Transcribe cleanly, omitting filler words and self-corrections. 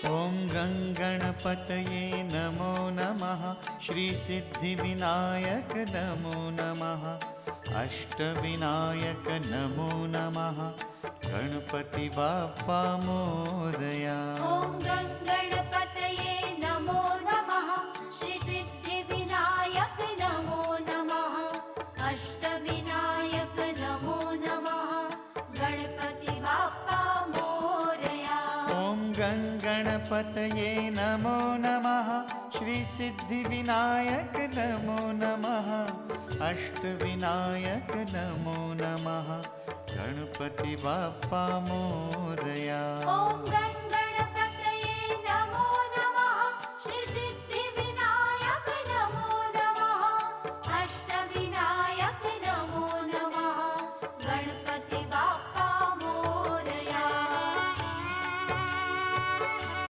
ॐ गङ्गणपतये नमो नमः। श्रीसिद्धिविनायक नमो नमः। अष्टविनायक नमो नमः। गणपति बाप्पा मोरया। ॐ गङ्गणपतये नमो नमः। श्रीसिद्धिविनायक नमो नमः। अष्टविनायक नमो नमः। गणपति बाप्पा मोरया। ॐ गङ्गणपतये नमो नमः। श्रीसिद्धिविनायक नमो नमः। अष्टविनायक नमो नमः। गणपति बाप्पा मोरया। ॐ